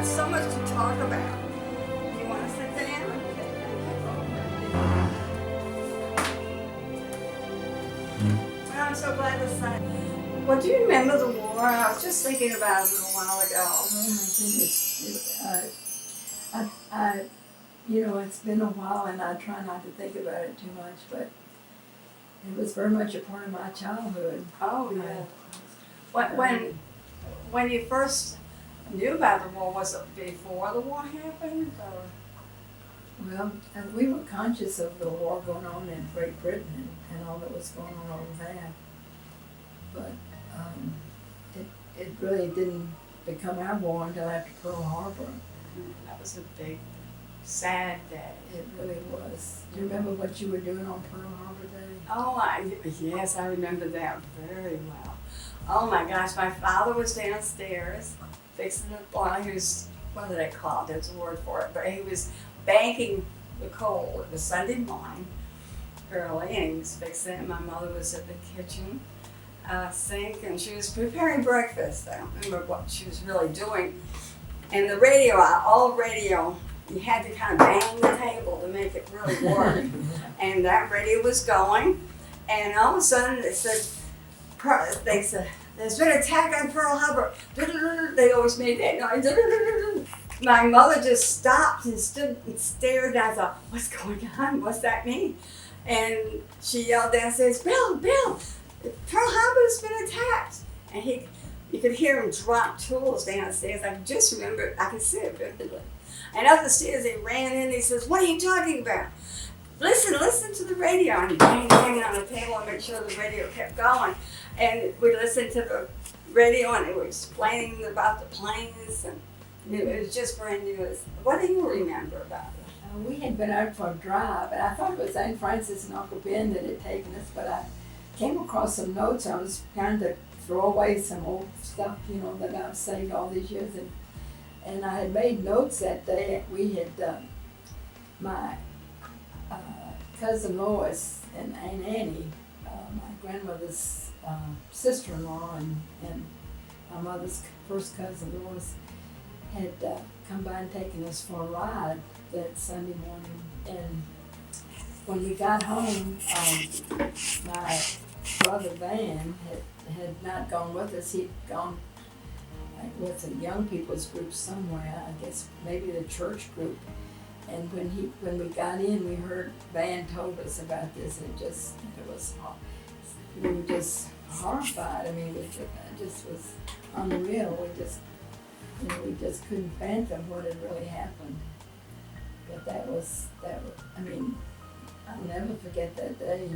got so much to talk about. You want to sit down? Well, I'm so glad to say. Well, do you remember the war? I was just thinking about it a little while ago. Oh my goodness. It's been a while and I try not to think about it too much, but it was very much a part of my childhood. Oh, yeah. When you first knew about the war, was it before the war happened? Or? Well, we were conscious of the war going on in Great Britain and all that was going on over there. But it really didn't become our war until after Pearl Harbor. That was a big, sad day. It really was. Do you remember what you were doing on Pearl Harbor Day? Oh, yes, I remember that very well. Oh my gosh, my father was downstairs fixing the, well, he was, what do they call it? There's a word for it, but he was banking the coal. It was Sunday morning, early, and he was fixing it. My mother was at the kitchen sink, and she was preparing breakfast. I don't remember what she was really doing. And the radio, all radio, you had to kind of bang the table to make it really work. And that radio was going, and all of a sudden they said, there's been an attack on Pearl Harbor. They always made that noise. My mother just stopped and stood and stared, and I thought, what's going on? What's that mean? And she yelled downstairs, Bill, Pearl Harbor's been attacked. And you could hear him drop tools downstairs. I just remember, I could see it vividly. And up the stairs, he ran in and he says, what are you talking about? Listen to the radio. And he banged on the table and made sure the radio kept going. And we listened to the radio and they were explaining about the planes, and it was just brand new. What do you remember about it? We had been out for a drive, and I thought it was Aunt Frances and Uncle Ben that had taken us, but I came across some notes. I was trying to throw away some old stuff, that I've saved all these years, and I had made notes that day. We had my cousin Lois and Aunt Annie, my grandmother's sister-in-law, and my mother's first cousin Lois had come by and taken us for a ride that Sunday morning. And when we got home, my brother Van had not gone with us. He'd gone with a young people's group somewhere, I guess maybe the church group. And when we got in, we heard Van told us about this, and we were just horrified. I mean, it just was unreal. We just couldn't fathom what had really happened. But I'll never forget that day,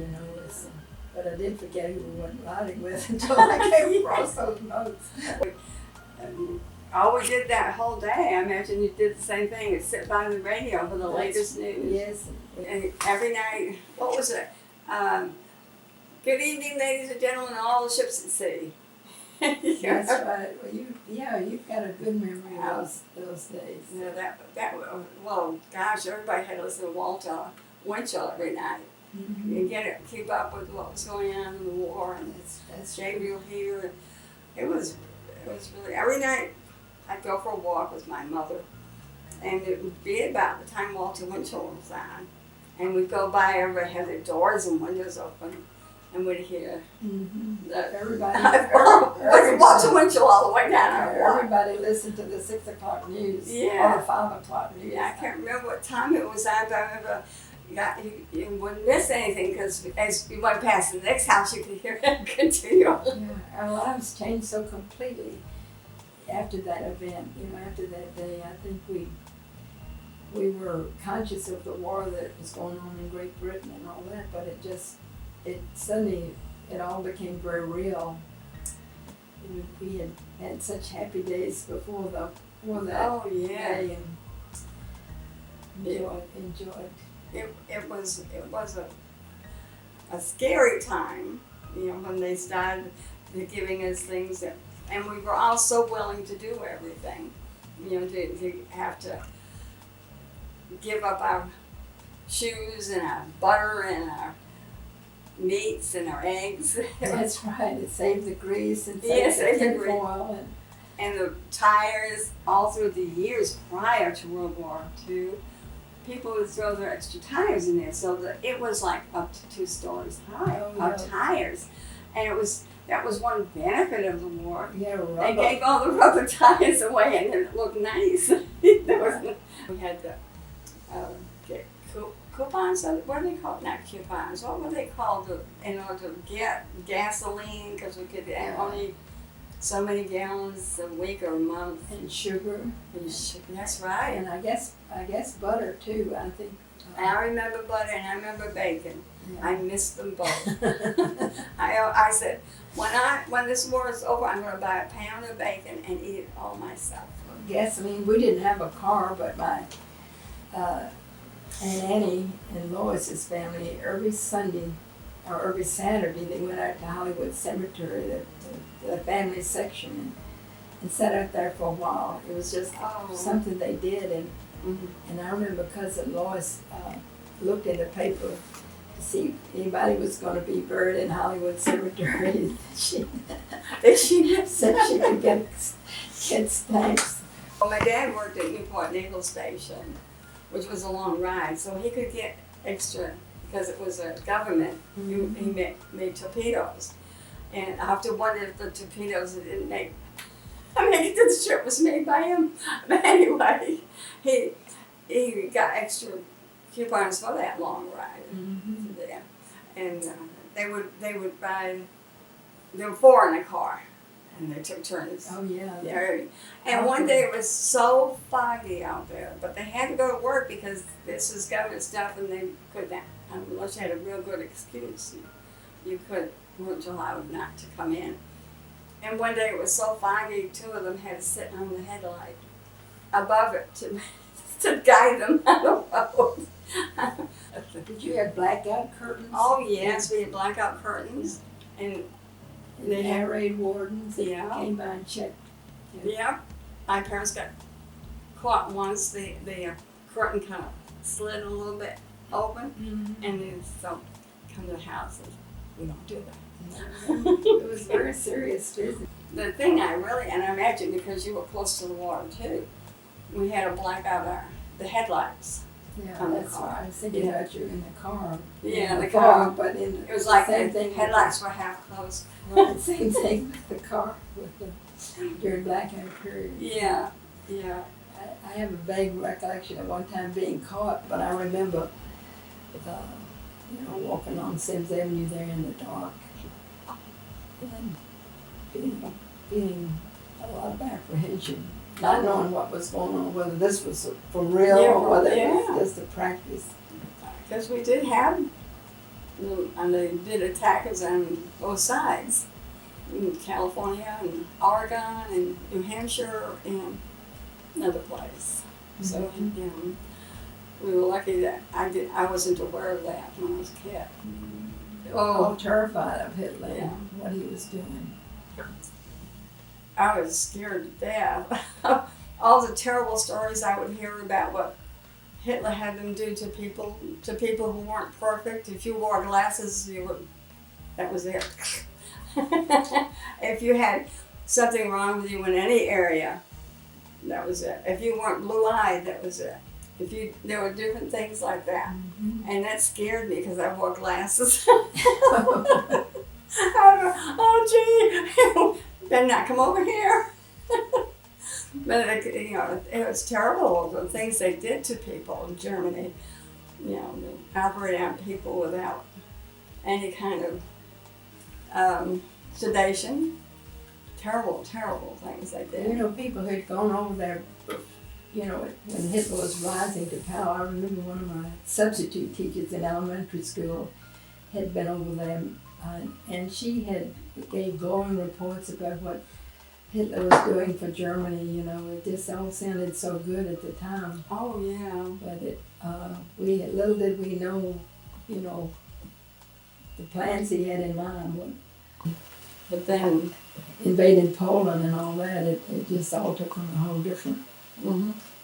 but I did forget who we went riding with until I came across those notes. We did that whole day. I imagine you did the same thing and sit by the radio for the latest news. Yes. And every night, what was it? Good evening, ladies and gentlemen, all the ships at sea. That's right. Well, you've got a good memory of those days. Yeah, well, gosh, everybody had to listen to Walter Winchell every night. Mm-hmm. And keep up with what was going on in the war, and that's Gabriel here. It was really, every night I'd go for a walk with my mother, and it would be about the time Walter Winchell was on, and we'd go by, everybody had their doors and windows open, and we'd hear everybody Walter Winchell all the way down our walk. Everybody listened to the 6 o'clock news, Yeah. or the 5 o'clock news. Yeah, I can't remember what time it was on, but I remember you wouldn't miss anything, because as you went past the next house, you could hear it continue. Yeah, our lives changed so completely after that event. After that day, I think we were conscious of the war that was going on in Great Britain and all that, but it suddenly all became very real. We had such happy days before that Oh, yeah. day, and enjoyed. It was a scary time, when they started giving us things and we were all so willing to do everything, to have to give up our shoes and our butter and our meats and our eggs. That's right. It saved the grease and Yeah, saved the grease. tinfoil, And the tires, all through the years prior to World War II, people would throw their extra tires in there. So it was like up to 2 stories high of tires. And that was one benefit of the war. Yeah, rubber. They gave all the rubber tires away and it looked nice. We had to get coupons. What are they called? Not coupons. What were they called in order to get gasoline? Because we could only so many gallons a week or a month. And sugar. That's right. And I guess butter too. I think. I remember butter and I remember bacon. Yeah. I missed them both. I said, when this war is over, I'm going to buy a pound of bacon and eat it all myself. Gasoline. We didn't have a car, but my Aunt Annie and Lois's family every Sunday or every Saturday they went out to Hollywood Cemetery, the family section, and sat out there for a while. It was just something they did, and I remember Cousin Lois looked in the paper to see if anybody was going to be buried in Hollywood Cemetery. She said she could get stamps. Well, my dad worked at Newport Naval Station, which was a long ride, so he could get extra because it was a government. He made torpedoes, and I have to wonder if the torpedoes didn't make. I mean, the ship was made by him, but anyway, he got extra coupons for that long ride. Yeah. And they would buy. There were 4 in a car, and they took turns. Oh yeah. And one day it was so foggy out there, but they had to go to work because this was government stuff, and they could not, unless you had a real good excuse, you weren't allowed not to come in. And one day it was so foggy, 2 of them had to sit on the headlight above it to guide them on the road. Did you have blackout curtains? Oh yes, we had blackout curtains, and they had air raid wardens that came by and checked. Yeah, my parents got caught once. The curtain kind of slid a little bit open, and then so come to the house and we don't do that. It was very serious business. The thing I imagine because you were close to the water too, we had to black out the headlights. Yeah, that's why I was thinking about you in the car. Yeah, the car. But it was like the headlights were half closed. Right, same thing with the car during blackout period. Yeah. I have a vague recollection of one time being caught, but I remember, walking on Sims Avenue there in the dark, and feeling a lot of apprehension. Not knowing what was going on, whether this was for real or whether it was just a practice. Because we did have, and they did attack us on both sides, in California and Oregon and New Hampshire and another place. So we were lucky that I wasn't aware of that when I was a kid. Oh, terrified of Hitler and what he was doing. I was scared to death. All the terrible stories I would hear about what Hitler had them do to people who weren't perfect. If you wore glasses, that was it. If you had something wrong with you in any area, that was it. If you weren't blue-eyed, that was it. There were different things like that, and that scared me because I wore glasses. Oh gee. Better not come over here. But it was terrible, the things they did to people in Germany. They operate on people without any kind of sedation. Terrible things they did. People who'd gone over there, when Hitler was rising to power. I remember one of my substitute teachers in elementary school had been over there, and she gave glowing reports about what Hitler was doing for Germany. It just all sounded so good at the time. Oh yeah. But little did we know, the plans he had in mind. But then invading Poland and all that, it just all took on a whole different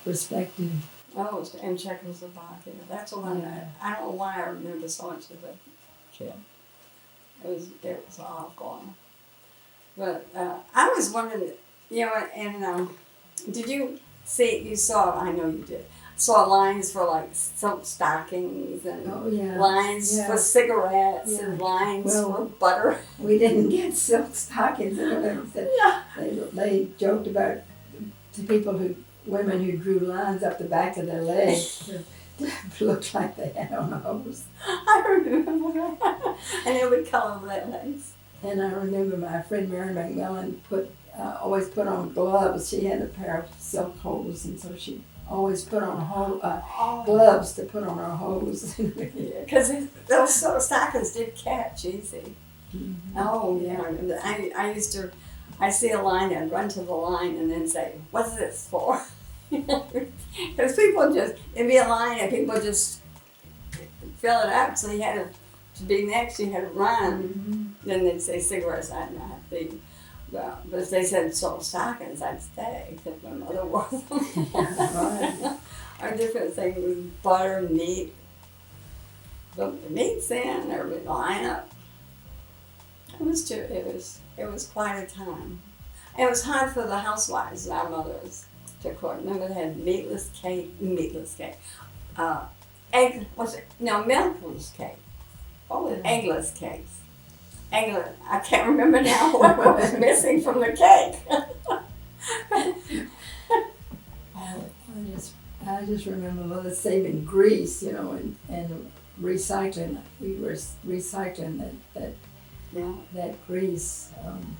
perspective. Oh, and Czechoslovakia. That's the one I don't know why I remember so much of it. Yeah. It was awful. But I was wondering, You know, and did you see? You saw? I know you did. Saw lines for like silk stockings and Oh, yeah. lines Yeah. for cigarettes Yeah. and lines Well, for butter. We didn't get silk stockings. Yeah. They joked about the women who drew lines up the back of their legs to look like they had on a hose. I remember that. And it would color their legs. And I remember my friend Mary McMillan always put on gloves. She had a pair of silk hose, and so she always put on gloves to put on her hose. Because those sort of stockings did catch easy. Mm-hmm. Oh, yeah. I see a line, I'd run to the line and then say, what's this for? Because it'd be a line and people just fill it up. So you had to be next, you had to run. Mm-hmm. Then they'd say cigarettes, I'd not be. But if they said silk stockings, I'd stay because my mother wore them. Right. Or different things with butter, meat. But the meat's in, there would line up. It was quite a time. It was hard for the housewives, our mothers, to cook. Remember they had meatless cake, milkless cake. What was eggless cakes? I can't remember now what was missing from the cake. I just remember Mother saving grease, and recycling. We were recycling that grease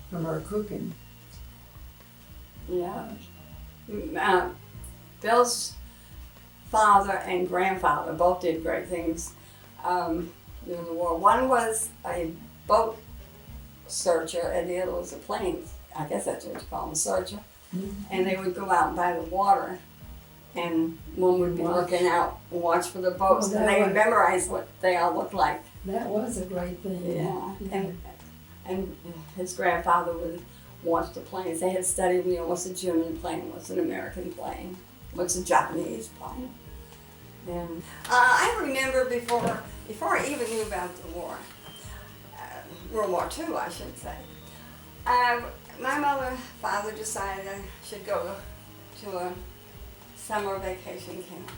from our cooking. Yeah. Bill's father and grandfather both did great things during the war. One was a boat searcher, and the other was a plane. I guess that's what you call them, searcher. Mm-hmm. And they would go out by the water, and one would be looking out and watch for the boats, and they would memorize what they all looked like. That was a great thing. Yeah. And his grandfather would watch the planes. They had studied, what's a German plane, what's an American plane, what's a Japanese plane. And I remember before I even knew about the war, World War II, I should say, my father decided I should go to a summer vacation camp.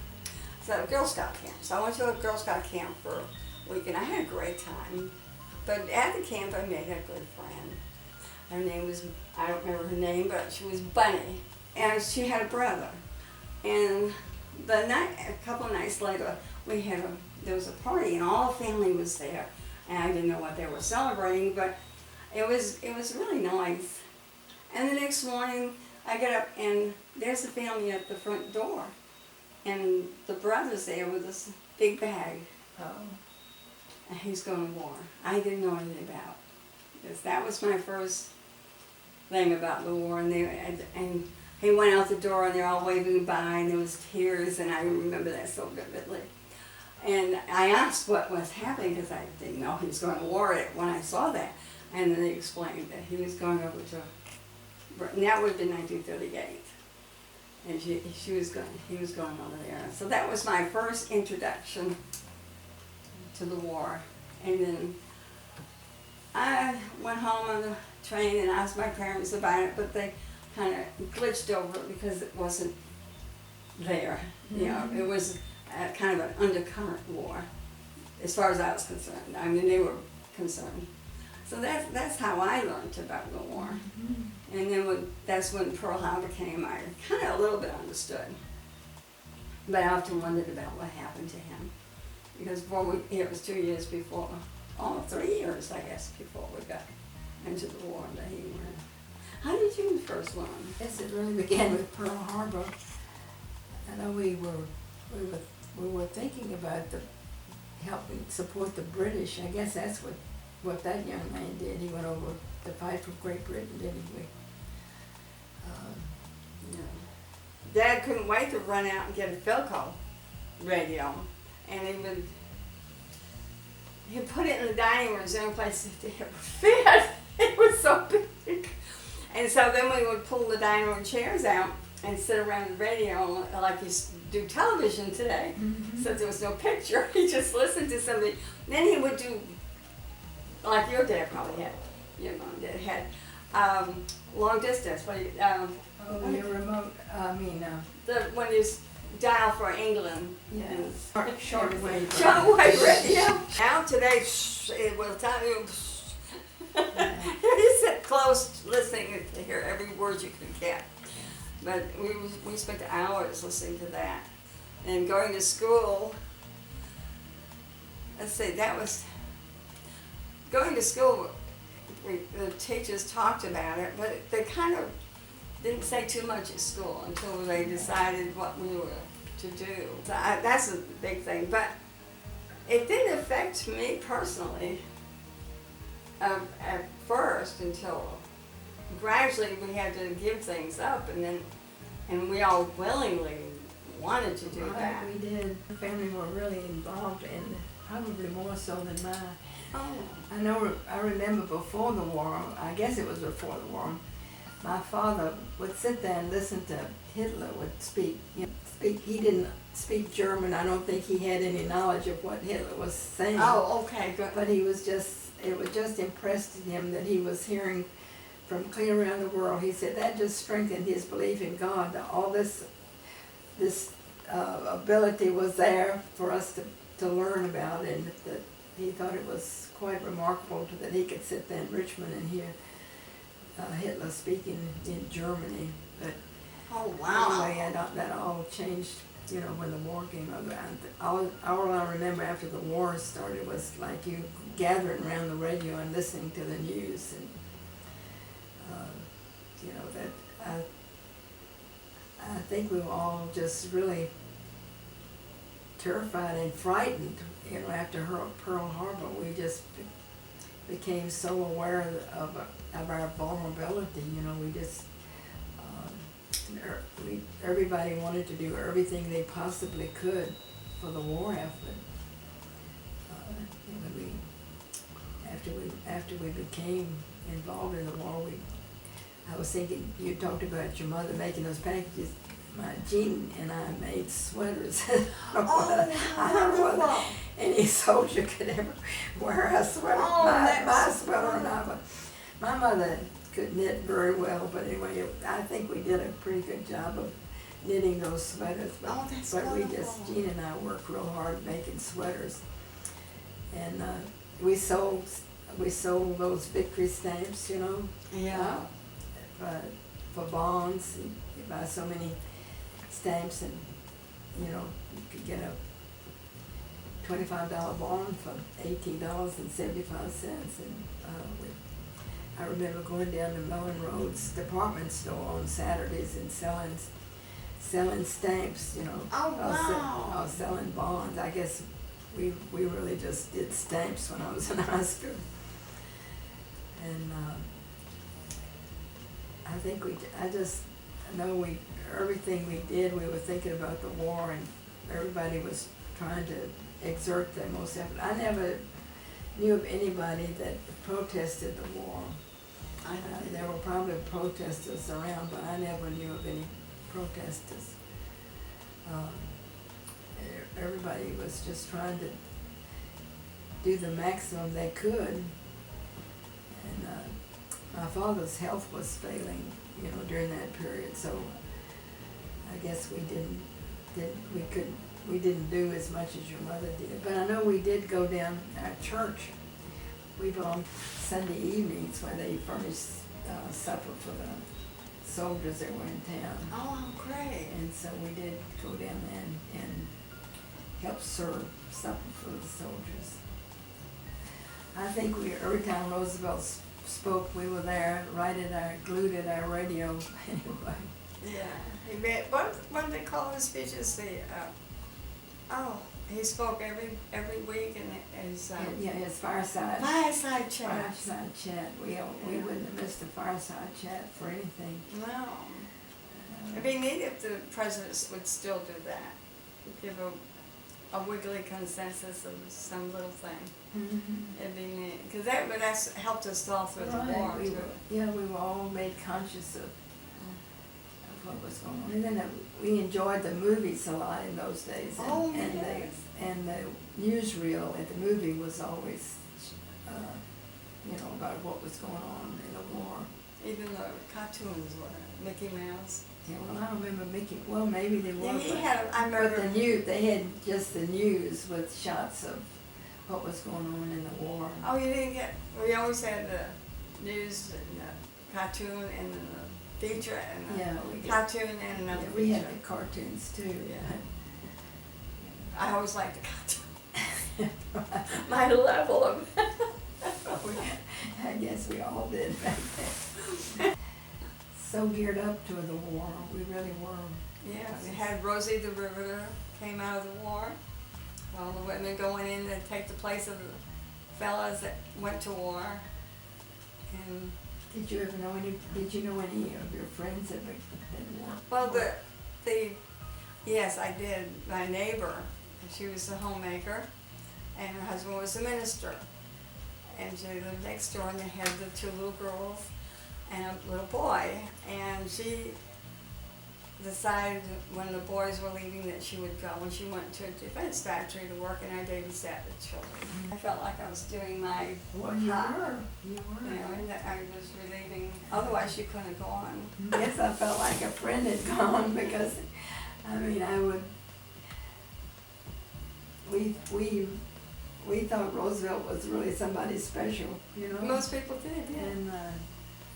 So Girl Scout camp. So I went to a Girl Scout camp for a week, and I had a great time. But at the camp, I made a good friend. Her name was, I don't remember her name, but she was Bunny. And she had a brother. And a couple of nights later, there was a party, and all the family was there. And I didn't know what they were celebrating, but it was really nice. And the next morning, I get up, and there's the family at the front door. And the brother's there with this big bag. Oh. And he's going to war. I didn't know anything about this. That was my first thing about the war. And he went out the door, and they're all waving goodbye, and there was tears, and I remember that so vividly. And I asked what was happening because I didn't know he was going to war when I saw that. And then they explained that he was going over to, and that would have been 1938. And he was going over there. So that was my first introduction to the war. And then I went home on the train and asked my parents about it, but they kind of glitched over it because it wasn't there. Mm-hmm. It was kind of an undercurrent war, as far as I was concerned. I mean, they were concerned. So that's how I learned about the war. Mm-hmm. And then that's when Pearl Harbor came, I kind of a little bit understood. But I often wondered about what happened to him. Because it was 2 years before, 3 years, I guess, before we got into the war that he went. How did you first learn? Yes, it really began with Pearl Harbor. I know we were thinking about helping support the British. I guess that's what that young man did. He went over to fight for Great Britain, didn't he? Dad couldn't wait to run out and get a Philco radio, and he'd put it in the dining room, the only place it would fit. It was so big. And so then we would pull the dining room chairs out and sit around the radio like you do television today. Mm-hmm. Since there was no picture, he just listened to something. Then he would do, like your dad probably had, your mom dad had, long distance. When you, Oh, your remote, when you dial for England. yeah, And short wave. shortwave radio. Now today, it will tell you. You sit close listening to hear every word you can get. But we spent hours listening to that. And going to school, let's see, that was, going to school, the teachers talked about it, but they kind of didn't say too much at school until they decided what we were to do. So that's a big thing. But it didn't affect me personally at first until gradually we had to give things up, and we all willingly wanted to do that. We did. The family were really involved in, probably more so than mine. Oh. I remember before the war, I guess it was before the war, my father would sit there and listen to Hitler would speak. He didn't speak German. I don't think he had any knowledge of what Hitler was saying. Oh, okay, good. But it was just impressed him that he was hearing from clear around the world. He said that just strengthened his belief in God. That all this ability was there for us to learn about, and that he thought it was quite remarkable that he could sit there in Richmond and hear Hitler speaking in Germany. But Oh, wow. anyway, that all changed, when the war came over. All I remember after the war started was like you gathering around the radio and listening to the news, and that I think we were all just really terrified and frightened. After Pearl Harbor, we just became so aware of our vulnerability. We just everybody wanted to do everything they possibly could for the war effort. After we became involved in the war, I was thinking, you talked about your mother making those packages. Jean and I made sweaters. I don't know whether any soldier could ever wear a sweater, my sweater or not. But my mother could knit very well, but anyway, I think we did a pretty good job of knitting those sweaters. But, Jean and I worked real hard making sweaters. And we sold those victory stamps, Yeah. For bonds. You buy so many stamps, and you could get a $25 bond for $18.75. And I remember going down to Mellon Road's department store on Saturdays and selling stamps, Oh, wow. or selling bonds. I guess we really just did stamps when I was in high school. And I just know everything we did, we were thinking about the war, and everybody was trying to exert their most effort. I never knew of anybody that protested the war. There were probably protesters around, but I never knew of any protesters. Everybody was just trying to do the maximum they could. And my father's health was failing, during that period, so I guess we didn't do as much as your mother did. But I know we did go down at church. We belonged Sunday evenings where they furnished supper for the soldiers that were in town. Oh, great. And so we did go down there and help serve supper for the soldiers. I think every time Roosevelt spoke, we were there, glued at our radio anyway. Yeah. What do they call his speeches? He spoke every week, and his his fireside chat. Fireside chat. We wouldn't have missed the fireside chat for anything. No. It'd be neat if the presidents would still do that. Give a weekly consensus of some little thing. Mm-hmm. It'd be neat, because that's helped us all through the war too. We were all made conscious of what was going on. And then we enjoyed the movies a lot in those days. And the newsreel at the movie was always, about what was going on in the war. even the cartoons were Mickey Mouse. Yeah, well, I don't remember Mickey. Well, maybe they were. Yeah, he but, had. I remember. but the news, they had just the news with shots of what was going on in the war. Oh, you didn't get. We always had the news and the cartoon and then the feature and the Yeah, cartoon and another yeah, feature. we had the cartoons too. Yeah. I always liked the cartoon. My level of. I guess we all did back then. So geared up to the war, we really were. Yeah, we had Rosie the Riveter came out of the war. All the women going in to take the place of the fellas that went to war. And Did you ever know any? Did you know any of your friends that worked? well, yes, I did. My neighbor, she was a homemaker, and her husband was a minister. And she lived next door, and they had the two little girls and a little boy. And she decided when the boys were leaving that she would go, and she went to a defense factory to work, and I babysat the children. I felt like I was doing my Well, you part. were. You were. You know, and that I was relieving. Otherwise, she couldn't have gone. Yes, I felt like a friend had gone because, I mean, I would. We thought Roosevelt was really somebody special, you know. Most people did, yeah. And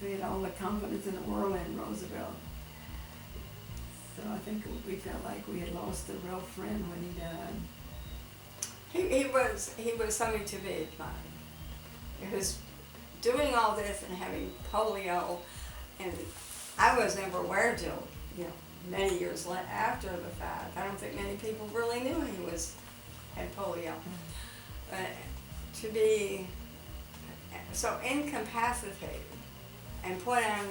we had all the confidence in the world in Roosevelt. So I think we felt like we had lost a real friend when he died. He was something to be admired. Because doing all this and having polio, and I was never aware till, many years after the fact. I don't think many people really knew he had polio. To be so incapacitated and put on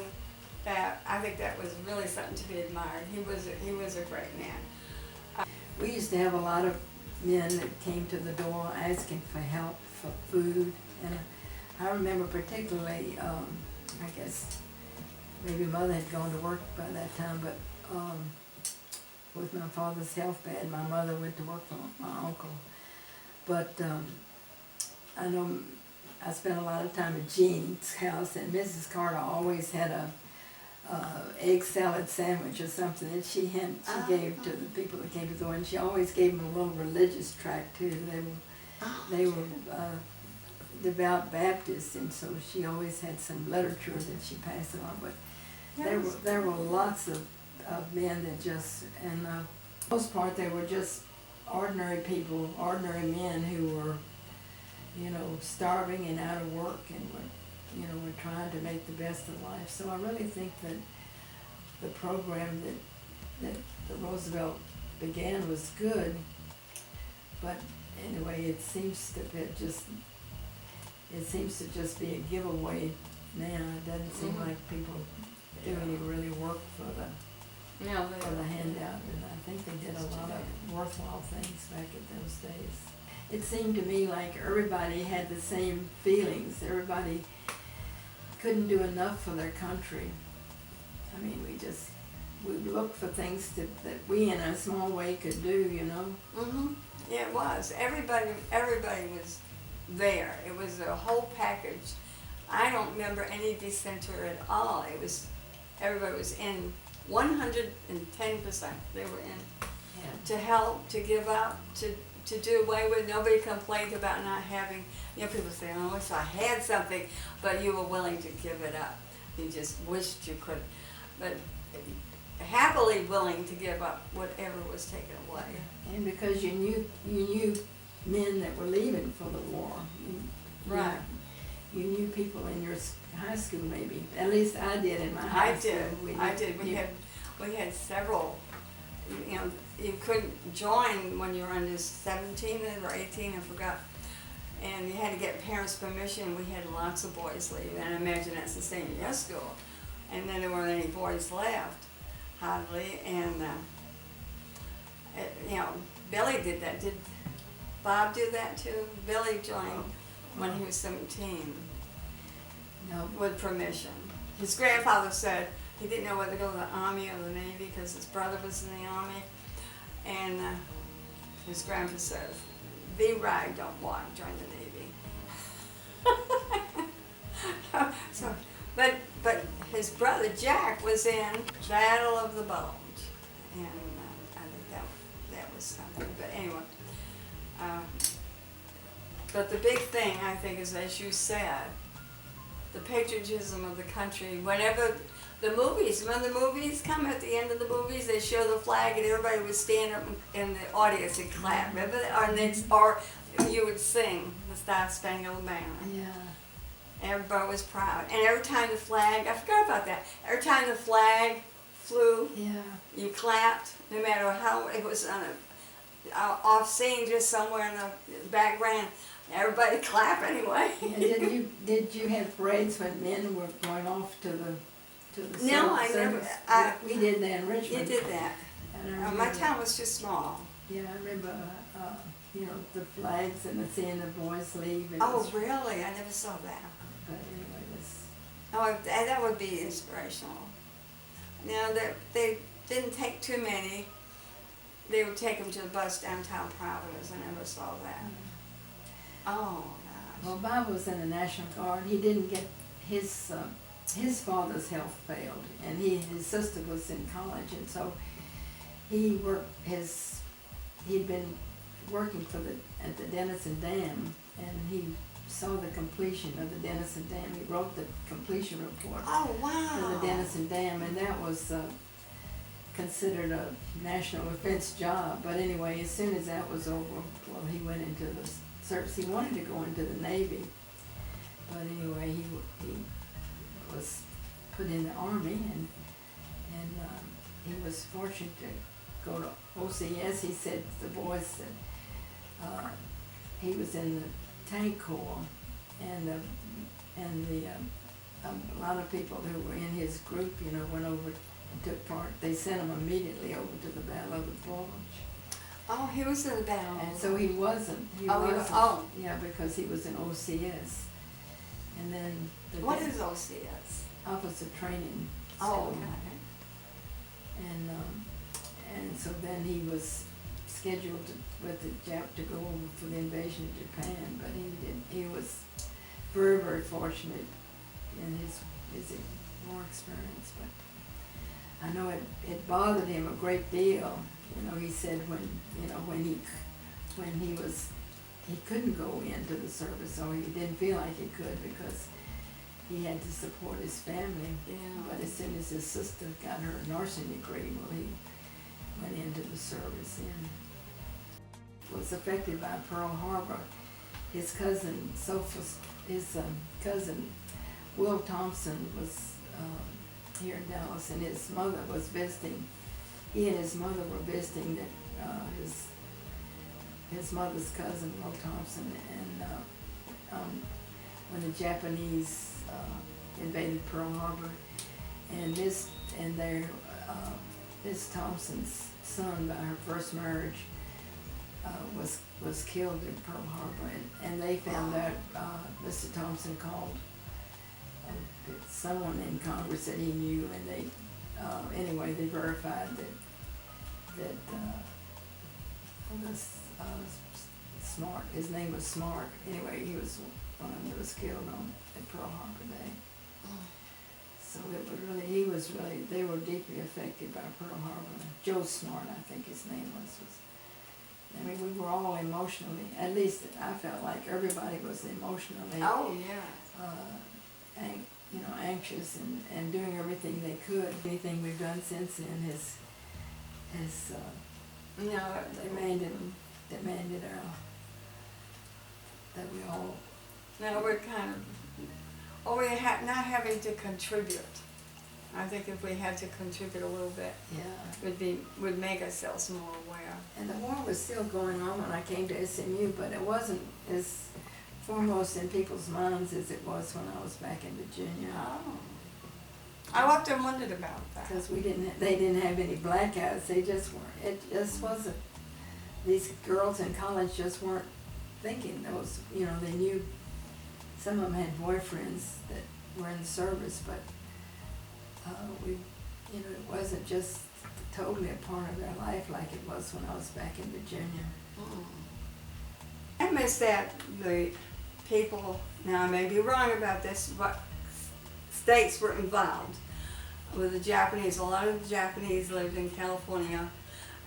that, I think that was really something to be admired. He was a great man. We used to have a lot of men that came to the door asking for help, for food, and I remember particularly, I guess maybe Mother had gone to work by that time, but with my father's health bad, my mother went to work for my uncle. But I know I spent a lot of time at Jean's house, and Mrs. Carter always had a egg salad sandwich or something that she gave to the people that came to the door, and she always gave them a little religious tract too. They were devout Baptists, and so she always had some literature that she passed on. But there were lots of men that just, and for the most part they were just ordinary people, ordinary men who were, starving and out of work, and were trying to make the best of life. So I really think that the program that Roosevelt began was good, but anyway, it seems to just be a giveaway now. It doesn't seem like people do any really work for the handout, and I think they did a lot of worthwhile things back at those days. It seemed to me like everybody had the same feelings. Everybody couldn't do enough for their country. I mean, we looked for things that we in a small way could do, Yeah, it was. Everybody was there. It was a whole package. I don't remember any dissenter at all. Everybody was in 110%. They were in to help, to give up, to do away with. Nobody complained about not having. People say, "Oh, I wish I had something," but you were willing to give it up. You just wished you could, but happily willing to give up whatever was taken away. And because you knew men that were leaving for the war. Right. You knew people in your high school, maybe. At least I did in my high school. I did. We had several. You couldn't join when you were under 17 or 18, I forgot. And you had to get parents' permission. We had lots of boys leave, and I imagine that's the same in your school. And then there weren't any boys left, hardly. And Billy did that. Did Bob do that too? Billy joined when he was 17. No. With permission. His grandfather said he didn't know whether to go to the Army or the Navy because his brother was in the Army. And his grandpa says, "Be right, don't walk, join the Navy." But his brother Jack was in Battle of the Bulge, and I think that was something. But anyway, but the big thing I think is, as you said, the patriotism of the country. Whenever when the movies come, at the end of the movies, they show the flag and everybody would stand up in the audience and clap. Remember that? Or you would sing the Star Spangled Banner. Yeah. Everybody was proud. And every time the flag, I forgot about that, every time the flag flew, Yeah. you clapped, no matter how it was on off scene, just somewhere in the background. Everybody clap anyway. And did you have parades when men were going off to the No, I service? never. We did that in Richmond. You did that. And I My remember- town was too small. Yeah, I remember, the flags and seeing the boys leave. It Oh, was- really? I never saw that. But anyway, it was, Oh, that would be inspirational. Now, they didn't take too many. They would take them to the bus downtown Providence. I never saw that. Oh, gosh. well, Bob was in the National Guard. He didn't get his father's health failed, and his sister was in college, and so he'd been working at the Denison Dam, and he saw the completion of the Denison Dam. He wrote the completion report Oh, wow. for the Denison Dam, and that was considered a national defense job. But anyway, as soon as that was over, well, he went into the service. He wanted to go into the Navy, but anyway, he was put in the Army, and he was fortunate to go to OCS. He said to the boys that he was in the tank corps, and a lot of people who were in his group, went over and took part. They sent him immediately over to the Battle of the Bulge. Oh, he was in the battle. And so he wasn't. Oh. Yeah, because he was in OCS. And then What is OCS? Officer Training Oh, School. okay. And so then he was scheduled with the Jap to go over for the invasion of Japan, but he was very, very fortunate in his war experience. But I know it bothered him a great deal. He said when he couldn't go into the service, or he didn't feel like he could, because he had to support his family. Yeah. But as soon as his sister got her nursing degree, well, he went into the service and was affected by Pearl Harbor. His cousin, cousin Will Thompson, was here in Dallas, and his mother was visiting. He and his mother were visiting his mother's cousin, Will Thompson, and when the Japanese invaded Pearl Harbor, and Miss Thompson's son, by her first marriage, was killed in Pearl Harbor, and they found out. Mr. Thompson called someone in Congress that he knew, and they verified that Smart. His name was Smart. Anyway, he was one of them that was killed at Pearl Harbor Day. So they were deeply affected by Pearl Harbor. Joe Smart, I think his name was. I mean, we were all emotionally, at least I felt like everybody was emotionally. Oh, yeah. Anxious and doing everything they could. Anything we've done since then has demanded that we all. Now we're kind of, we're not having to contribute. I think if we had to contribute a little bit, would make ourselves more aware. And the war was still going on when I came to SMU, but it wasn't as foremost in people's minds as it was when I was back in Virginia. Oh. I often wondered about that. Because they didn't have any blackouts. They just weren't. It just wasn't. These girls in college just weren't thinking. They knew. Some of them had boyfriends that were in the service, but it wasn't just totally a part of their life like it was when I was back in Virginia. I miss that the people. Now I may be wrong about this, but States were involved with the Japanese. A lot of the Japanese lived in California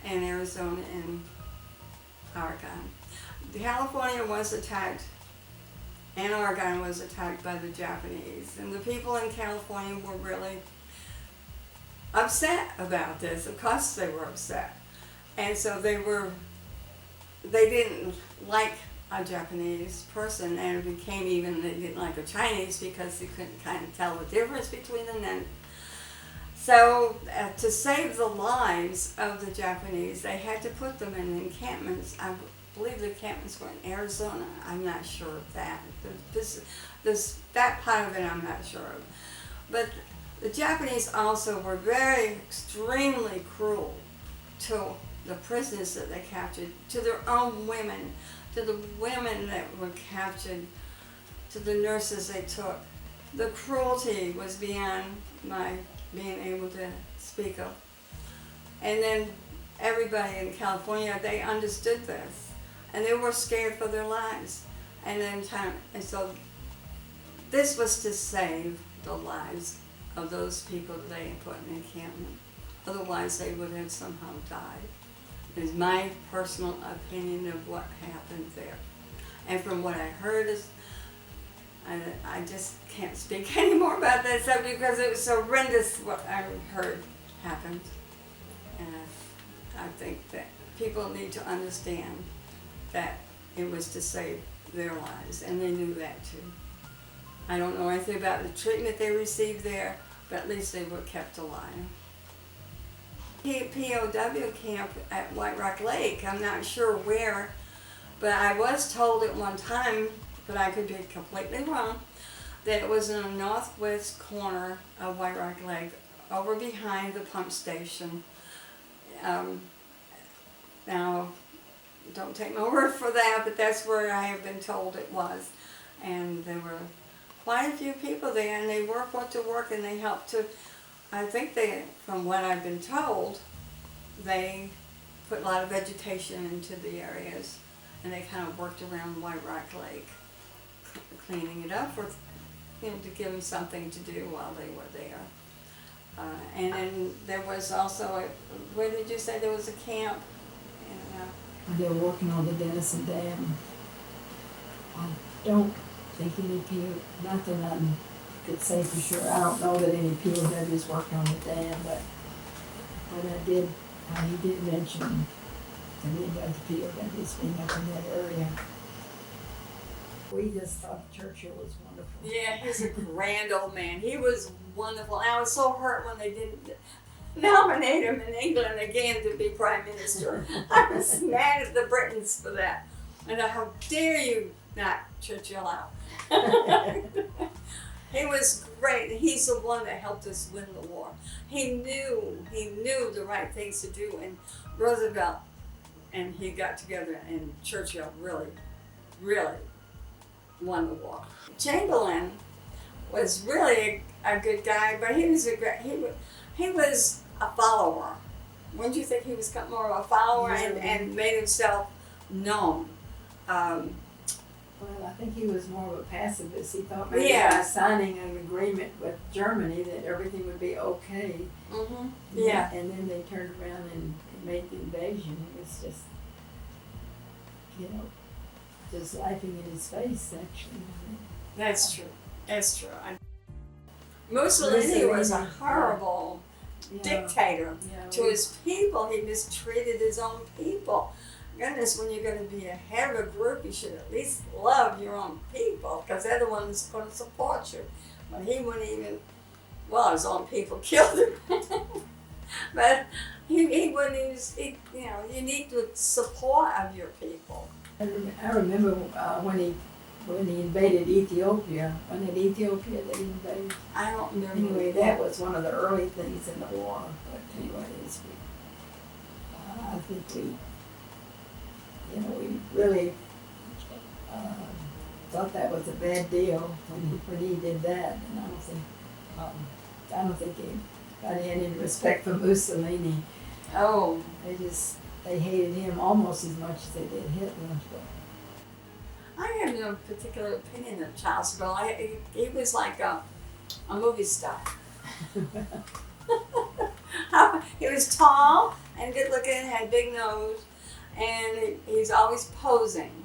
and Arizona and Oregon. California was attacked and Oregon was attacked by the Japanese. And the people in California were really upset about this. Of course they were upset. And so they didn't like a Japanese person, and it became even they didn't like a Chinese because they couldn't kind of tell the difference between them. And so to save the lives of the Japanese, they had to put them in encampments. I believe the encampments were in Arizona. I'm not sure of that. That part of it I'm not sure of. But the Japanese also were extremely cruel to the prisoners that they captured, to their own women, to the women that were captured, to the nurses they took. The cruelty was beyond my being able to speak of. And then everybody in California, they understood this, and they were scared for their lives. And so this was to save the lives of those people that they had put in encampment. Otherwise, they would have somehow died. Is my personal opinion of what happened there. And from what I heard I just can't speak anymore about that subject because it was so horrendous what I heard happened. And I think that people need to understand that it was to save their lives, and they knew that too. I don't know anything about the treatment they received there, but at least they were kept alive. POW camp at White Rock Lake, I'm not sure where, but I was told at one time, but I could be completely wrong, that it was in the northwest corner of White Rock Lake, over behind the pump station. Now, don't take my word for that, but that's where I have been told it was. And there were quite a few people there, and they went to work, and they helped to, I think from what I've been told, they put a lot of vegetation into the areas, and they kind of worked around White Rock Lake, cleaning it up to give them something to do while they were there. And then there was also where did you say there was a camp? They were working on the Denison Dam. I don't think nothing I could say for sure. I don't know that any POWs worked on the dam, but he did mention to me about the POWs being up in that area. We just thought Churchill was wonderful. Yeah, he's a grand old man. He was wonderful. And I was so hurt when they didn't nominate him in England again to be Prime Minister. I was mad at the Britons for that. And how dare you knock Churchill out? He was great. He's the one that helped us win the war. He knew the right things to do, and Roosevelt and he got together, and Churchill really, really won the war. Chamberlain was really a good guy, but he was a follower. Wouldn't you think he was more of a follower and made himself known? Well, I think he was more of a pacifist. He thought maybe by signing an agreement with Germany that everything would be okay. Mm-hmm. Yeah. And then they turned around and made the invasion. It was just, just laughing in his face, actually. That's true. That's true. Mussolini was a horrible dictator to his people. He mistreated his own people. Goodness, when you're going to be a head of a group, you should at least love your own people, because they're the ones going to support you. But he wouldn't even, his own people killed him. But he wouldn't even, you need the support of your people. I remember when he invaded Ethiopia, when in Ethiopia they invaded. I don't remember. Anyway, that was one of the early things in the war. But anyway, I think we really thought that was a bad deal when he did that, and I don't think he got any respect for Mussolini. Oh, they hated him almost as much as they did Hitler. I have no particular opinion of Charles de Gaulle. He was like A movie star. He was tall and good looking, had a big nose, and he's always posing.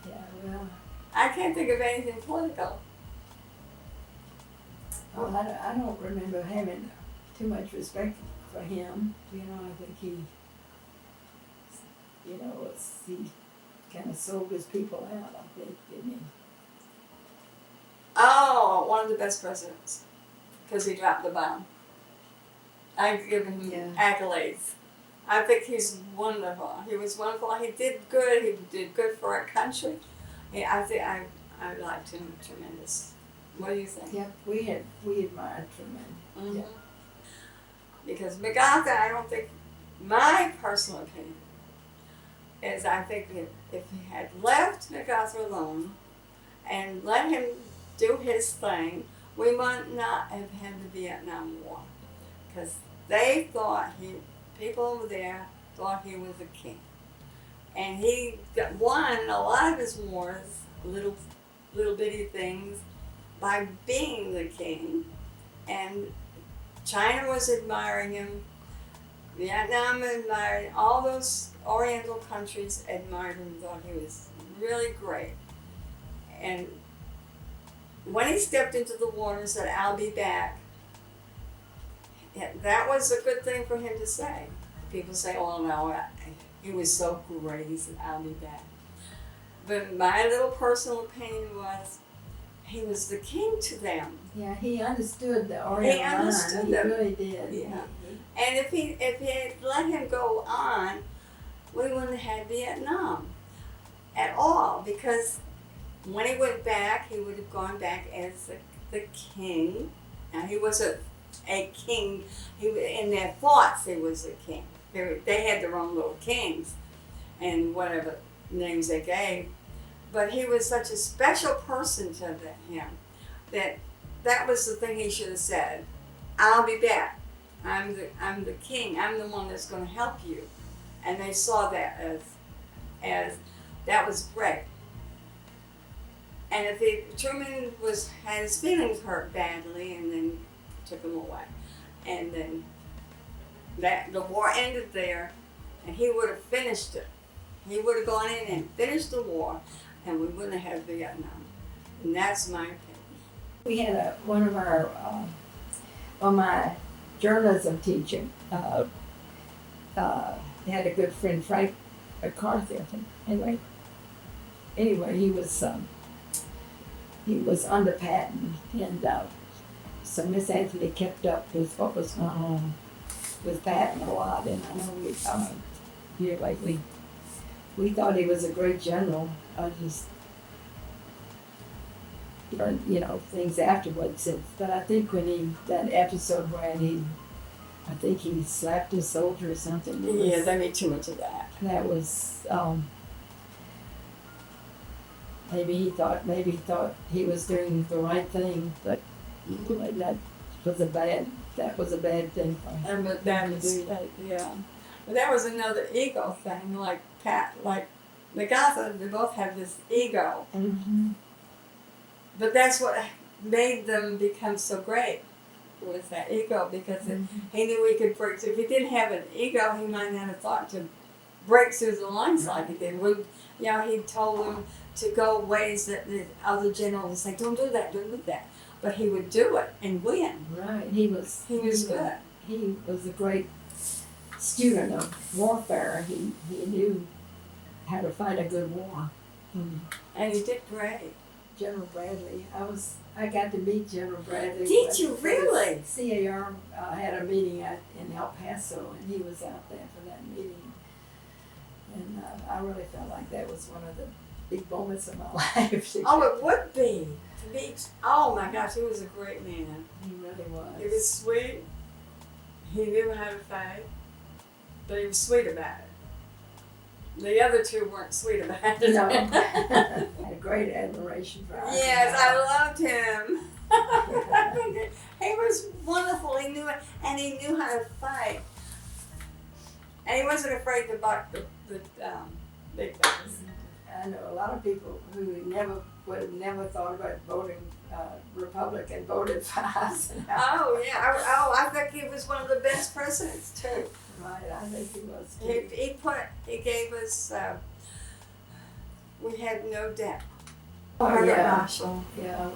Yeah, well, I can't think of anything political. well I don't remember having too much respect for him. You know, I think he kind of sold his people out, I think, didn't he? Oh, one of the best presidents, because he dropped the bomb. I give him accolades. I think he's wonderful. He was wonderful. He did good. He did good for our country. I think I liked him tremendous. What do you think? Yeah, we admired Truman. Mm-hmm. Yeah. Because MacArthur, I don't think, my personal opinion is I think if he had left MacArthur alone and let him do his thing, we might not have had the Vietnam War. Because they thought people over there thought he was a king. And he won a lot of his wars, little bitty things, by being the king. And China was admiring him, Vietnam admired him, all those Oriental countries admired him, thought he was really great. And when he stepped into the water and said, "I'll be back," that was a good thing for him to say. People say, "Oh no, he was so great," he said, "I'll be back." But my little personal opinion was, he was the king to them. Yeah, he understood the Oriental He understood He them. really did. Yeah. And if he had let him go on, we wouldn't have had Vietnam at all, because when he went back, he would have gone back as the king. Now, he wasn't a king. In their thoughts, he was a king. They had their own little kings and whatever names they gave. But he was such a special person to him that was the thing he should have said. "I'll be back. I'm the king. I'm the one that's going to help you." And they saw that as that was great. And if Truman had his feelings hurt badly, and then took him away, and then the war ended there, and he would have finished it. He would have gone in and finished the war, and we wouldn't have had Vietnam. And that's my opinion. We had one of our, my journalism teacher, had a good friend, Frank McCarthy, I think. Anyway, he was under Patton, and so Miss Anthony kept up with what was going on with Patton a lot, and I know here lately, we thought he was a great general. Just learned, things afterwards. But I think that episode when I think he slapped a soldier or something. Yeah, they made too much of that. That was, maybe he thought he was doing the right thing, but that was a bad thing for him. And that was, yeah. But that was another ego thing, like MacArthur, they both have this ego. Mm-hmm. But that's what made them become so great, was that ego, because he knew he could break through. If he didn't have an ego, he might not have thought to break through the lines like he did. He told them to go ways that the other generals would say, "Don't do that, don't do that." But he would do it and win. Right, he was good. He was a great student of warfare. He knew how to fight a good war. And he did great. General Bradley, I got to meet General Bradley. Did you really? CAR had a meeting in El Paso, and he was out there for that meeting. And I really felt like that was one of the big moments of my life. Oh, it would be. Oh my gosh, he was a great man. He really was. He was sweet. He knew how to fight, but he was sweet about it. The other two weren't sweet about it. No. I had great admiration for him. Yes, I loved him. He was wonderful. He knew it, and he knew how to fight. And he wasn't afraid to buck the big guys. I know a lot of people who would have never thought about voting Republican voted for Eisenhower. Oh yeah. I think he was one of the best presidents too. Right, I think he was too. He gave us. We had no debt. Oh, yeah. Marshall. Yeah,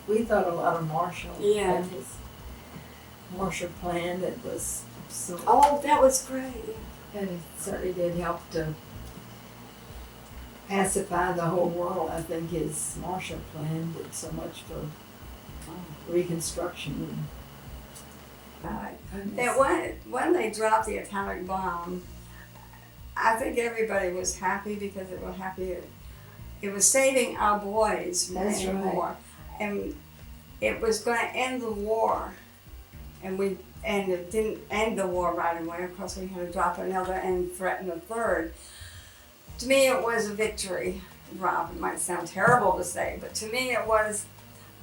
we thought a lot of Marshall Yeah. and his Marshall Plan that was so. Oh, that was great. And it certainly did help to pacify the whole world. I think his Marshall Plan did so much for Reconstruction. Right. And That when they dropped the atomic bomb, I think everybody was happy because it was happy. It was saving our boys from That's any right. war, and it was going to end the war, and it didn't end the war right away. Of course, we had to drop another and threaten a third. To me, it was a victory. Rob, it might sound terrible to say, but to me, it was,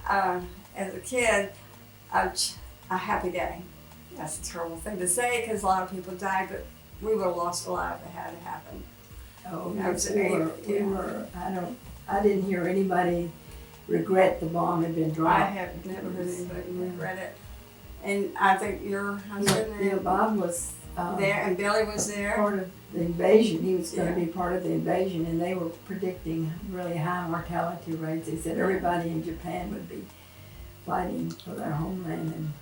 as a kid, a happy day. That's a terrible thing to say because a lot of people died, but we would have lost a lot if it had happened. Oh, Yes, we were. I didn't hear anybody regret the bomb had been dropped. I have never heard anybody regret it. And I think your husband Yeah, Bob was there, and Billy was there. part of the invasion. He was going to Yeah. be part of the invasion, and they were predicting really high mortality rates. They said everybody in Japan would be fighting for their homeland, and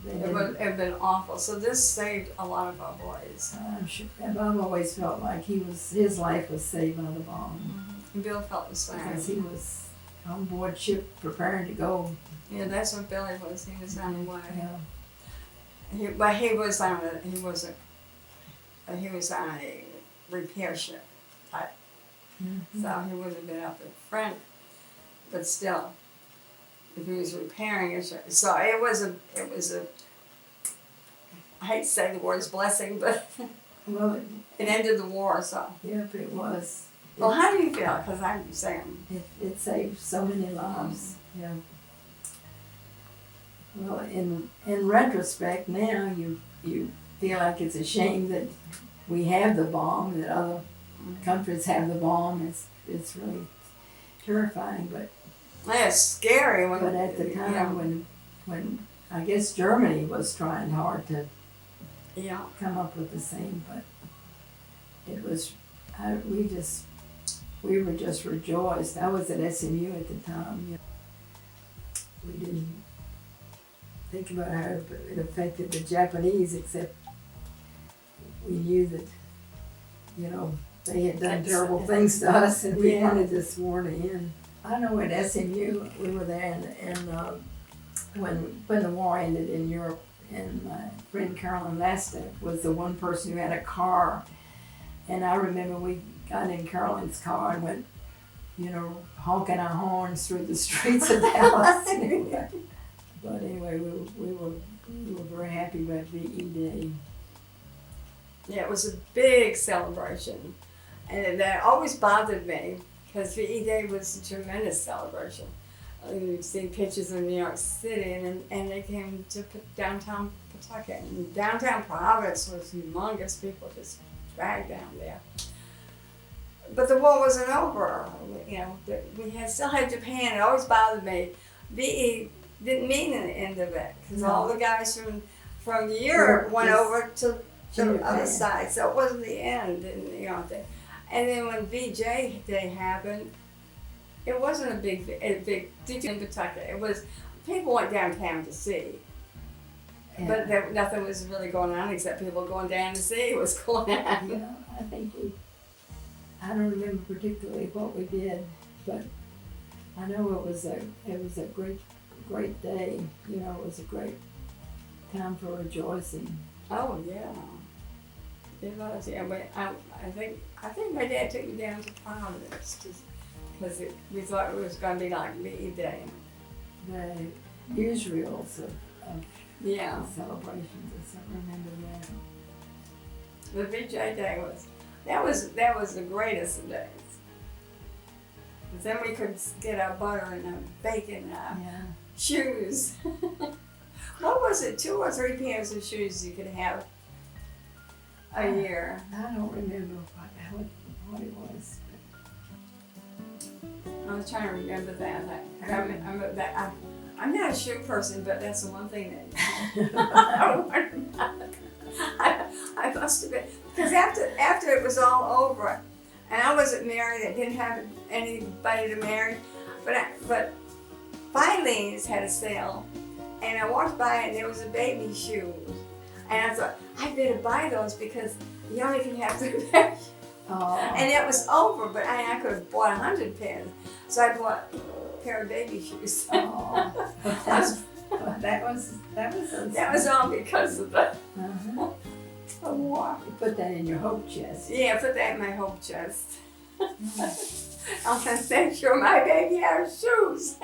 they It didn't. would have been awful. So this saved a lot of our boys. I'm sure. And Bob always felt like his life was saved by the bomb And Bill felt the same. because he was on board ship preparing to go. Yeah, that's what Billy was. He was on the way. Yeah. But he was on a repair ship type. So he would have been up in front, but still, if he was repairing it, so it was a. I hate to say the word blessing, but Well, it ended the war. So, yep, it was. well, how do you feel? Because I'm saying, It saved so many lives. Yeah. Well, in retrospect, now you feel like it's a shame that we have the bomb, that other countries have the bomb. It's really terrifying, but it's scary when. but at the time when I guess Germany was trying hard to Yeah. come up with the same, but it was we were just rejoiced. I was at SMU at the time. We didn't think about how it affected the Japanese, except we knew that they had done terrible things to us, and we wanted this war to end. I know at SMU we were there, and when the war ended in Europe, and my friend Carolyn Lastek was the one person who had a car, and I remember we got in Carolyn's car and went, honking our horns through the streets of Dallas. But anyway, we were very happy about VE Day. Yeah, it was a big celebration, and that always bothered me because VE Day was a tremendous celebration. You've seen pictures of New York City, and they came to downtown Pawtucket. And downtown Providence was humongous. People just dragged down there. But the war wasn't over. We still had Japan. It always bothered me. VE didn't mean the end of it because all the guys from Europe went over to the other side, so it wasn't the end. And then when VJ Day happened, it wasn't a big in Pawtucket. It was people went downtown to see, but nothing was really going on except people going down to see what's going on. Yeah, I think I don't remember particularly what we did, but I know it was a great day. It was a great time for rejoicing. Oh yeah, it was. Yeah, but I think my dad took me down to Providence because we thought it was going to be like VE Day. The newsreels of Yeah. celebrations. I still remember that. The VJ Day was the greatest of days. 'Cause then we could get our butter and our bacon and our shoes. What was it? 2 or 3 pairs of shoes you could have a year. I don't remember what it was. I was trying to remember that. I'm not a shoe person, but that's the one thing that I wonder about. I must have been, because after it was all over, and I wasn't married, I didn't have anybody to marry, but Filene's had a sale, and I walked by and there was a baby shoe, and I thought I better buy those because you only can have 3 pairs. Oh. And it was over, but I could have bought 100 pairs, so I bought a pair of baby shoes. Oh. That That was all because of the war. You put that in your hope chest. Yeah, put that in my hope chest. I'll make sure my baby has shoes.